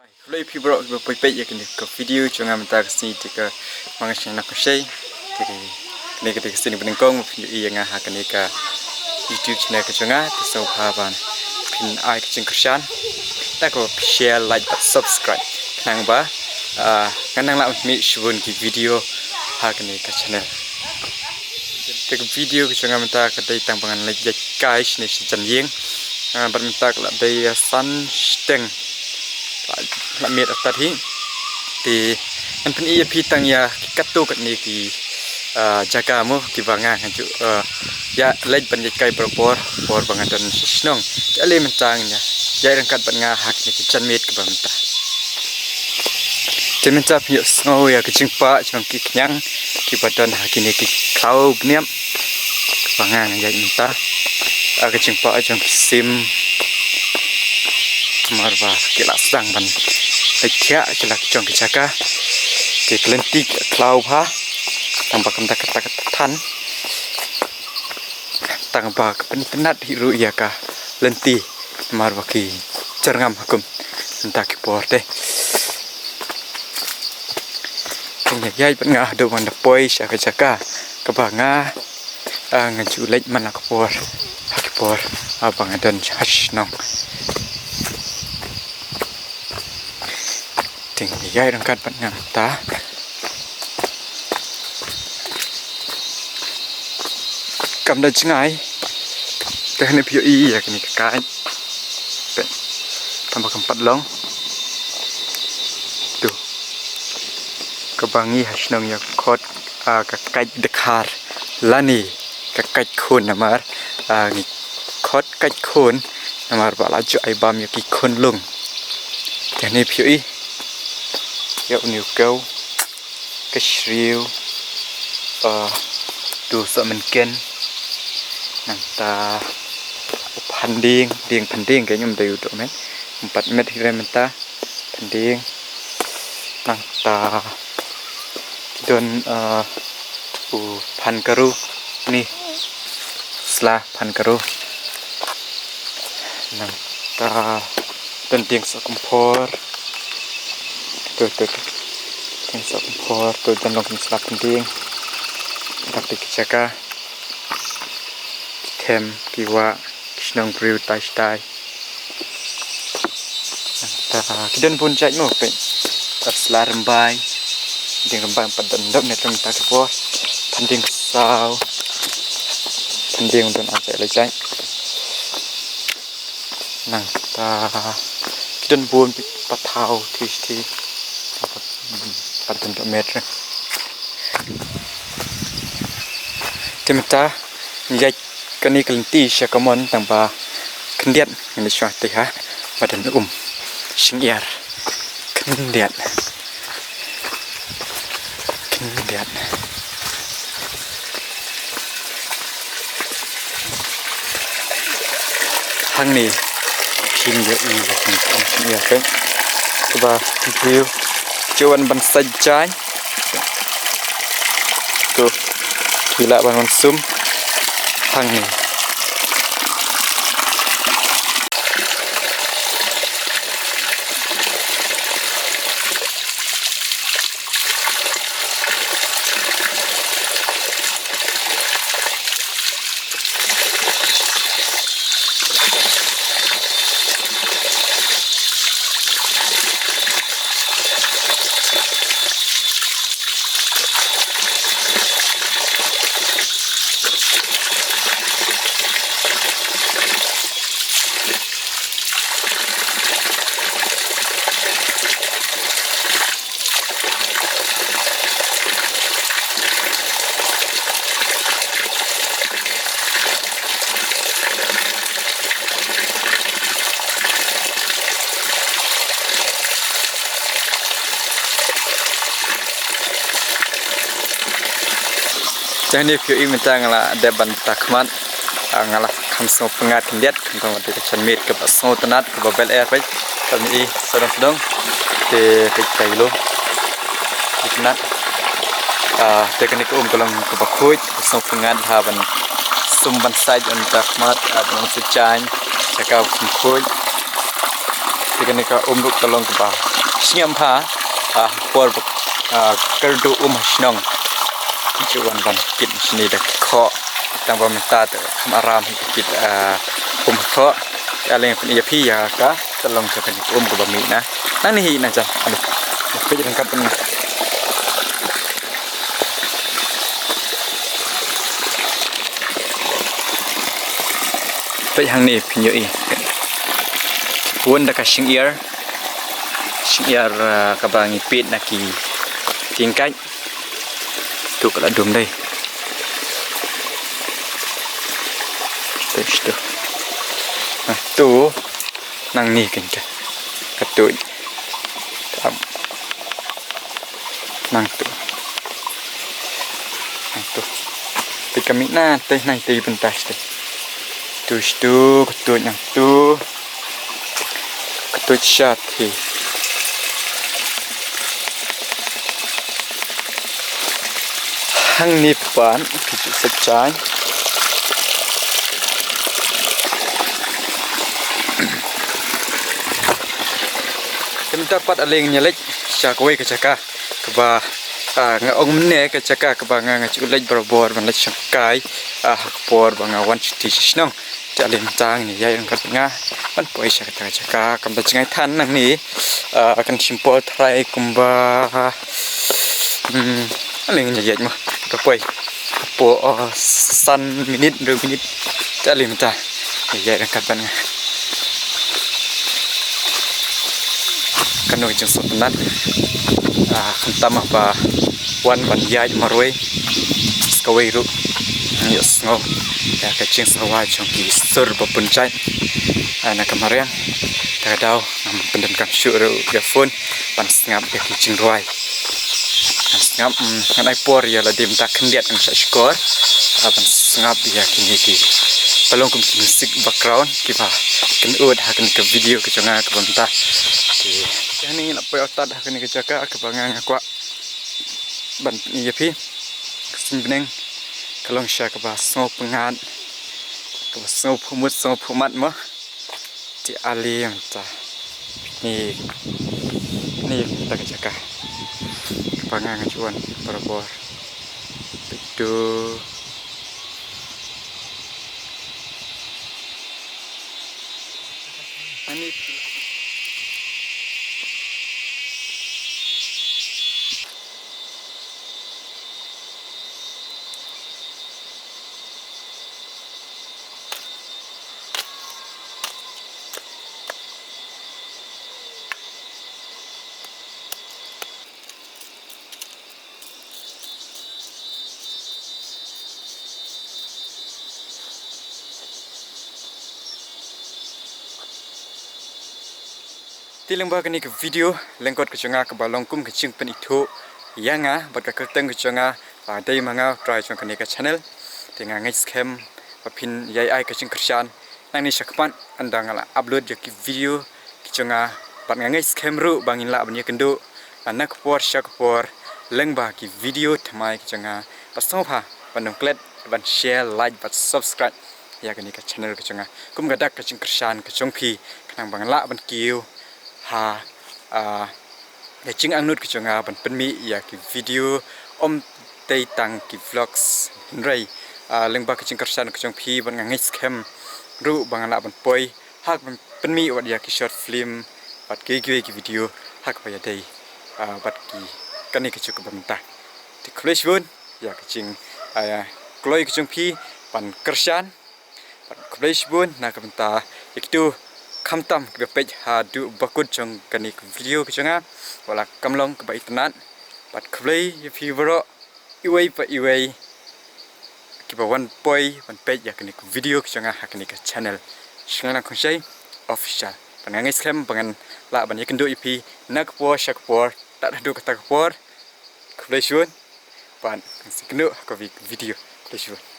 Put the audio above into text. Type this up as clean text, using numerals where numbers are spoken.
Hello people, berpikir ya kini ke video jangan minta kesini jika mengenai nak share. Jadi kini kita kesini peningkong video yang ngah kini ke YouTube channel kejonga terus pahaban pin ai kecing kerjaan. Tak kau share, like, dan subscribe. Kenang ba? Kenang lah untuk share video kini ke channel. Jadi video kejonga minta kedai tambangan like guys ni sejan yang berminta kalau dari sun steng. Nak miat tadi di anpun ia pitang ya katu kat ni ki jaga mu ki banga nganjuk ya lej ban kai propor por bangan dan sisnong ale mentangnya ya rangkat ban ngahak ni ki chan miat ki bamta cemenca piuk snow ya kecing pak jong ki kenyang ki badan hakini ki klau bniam bangan ya minta kecing pak jong ki sim marwa kila sedang ban ikhya kila kicong kicaka ke kelentik klau ha tambah kenta kata tan tambah penat hiru ya ka lenti marwa ki cerngam hukum entah ki porte kenya yai pengah do man poi sya kicaka kebanga ngajulek man ka por abang adon hasnong tinggi ya rangkat panjang ta cầm đây chứ ngay cái này biểu ý cái này cái tambah keempat long tuh kebangi hasnong ya kot kakak dekar lani kakak kun namar ni kot kakak kun namar balaju aibam ya ki kun lung cái này biểu ý ya uniu kau keshriu tu so mungkin nanta panding kayaknya menda yudo men 4 meter kira menta panding nanta don pan karu nih selah pan karu nanta penting so kompor tuh yang sok kompor tuh dan login selap penting tapi kecaka tem kiwa kisnong brew tai kidan pun cai mo pe selar rembai ding rembai padan dok net rem tak kompor penting sau penting don aja lecai nang ta kidan pun patau ti padan dok meter temta njai kani kelenti syakamon tanpa kendiat ini suatu ha badan singiar kendiat hang ni kim ya singiar kan coba view cuan ban sajai tuh gila ban sum hang ni Jadi view ini ngala ada bantakmat ngala kamsong pengat kendiat kantong ada kecamit ke pasong tenat ke babel air baik kami sedang di kilo kenat teknik tolong ke bakut pasong pengat haban sumban saja bantakmat dengan sejan cakap bakut teknik tolong ke bah siam pha por kerdu snong chuan ban kit sini dak kho tang ba menta te khamaram hi kit kho aleng pun ia phi ya ka telong cha kan ko ba mi na nang ni hi na cha aduh pe jang kat na pe hang ni phin yo i pun dak sing ear ka ba ngi pit na ki ting cách tu kala dum đây tu tu nang ni kan ka tu nang tu ti kami na te nang ti pentas te tu yang tu chat hi hang ni pan kiju secai kita dapat aleng nyelek cakwe ke caka keba ngaong mene ke caka keba ngacu lej berbor ban lej sakai por banga wan ti snong jalem tang ni yai angkat nga pan poi caka kam da cengai than nang ni akan simpol try kumba aleng nyejek mah kapoi po san minit 2 minit jalem ta yai angkat ban nga kanu jeng sopenat kentam apa wan ban yai maroi skawai ru yes ngo ya kacing sawa jong ki sur bapuncai ana kemarin kadau ngam pendem kam syuru ya phone pan ngap ya kicing roi ngap nganai por ya la dim tak kendiat ang sa skor pan ngap ya kini ki palong kum musik background kiba ken ud hakan ke video ke jonga ke banta di ini nak pay otat hakan ke jaka ke bangang akwa ban ni pi kesin beneng kalong sya ke ba so pengat ke ba so phumut so phumat mo ti ali yang ta ni ta ke jaka ke bangang cuan parabor itu ani tilang ba kani ke video lengkot ke changa ke balongkum ke ching pen itu yanga bat ka kerteng ke changa dai manga try chong kani ke channel tinga ngai scam pin yai ai ke ching kersan nang ni sakpan andang ala upload je ki video ke changa bat ngai scam ru bangin la bani kendo anak por syak por lengba ki video thamai ke changa pasopha bandong klet ban share like bat subscribe ya kani ke channel ke changa kum gadak ke ching kersan ke chong phi kanang bang la ban kiu để chứng ăn nút của chúng ta vẫn phân mỹ ya cái video tây tăng cái vlogs này lên ba cái chứng kersan của chúng phi vẫn ngang scam ru bằng là vẫn poi hak vẫn phân mỹ vậy ya cái short film bắt cái video hak vậy đây bắt cái này cái chúng ta vẫn ta thì click luôn ya cái chứng close cái chúng phi vẫn kersan bắt click luôn na cái ta itu kamtam ke page du bakut jong kani video ke jonga wala kamlong ke ba internet pat klei ye fivero iwei pa iwei ke ba one boy one page ya kani video ke jonga hakani ke channel singana khonsai official panangai scam pangan la ban ye kendo ipi nak po shak por tak du kata por klei shun pan sikno ka video klei shun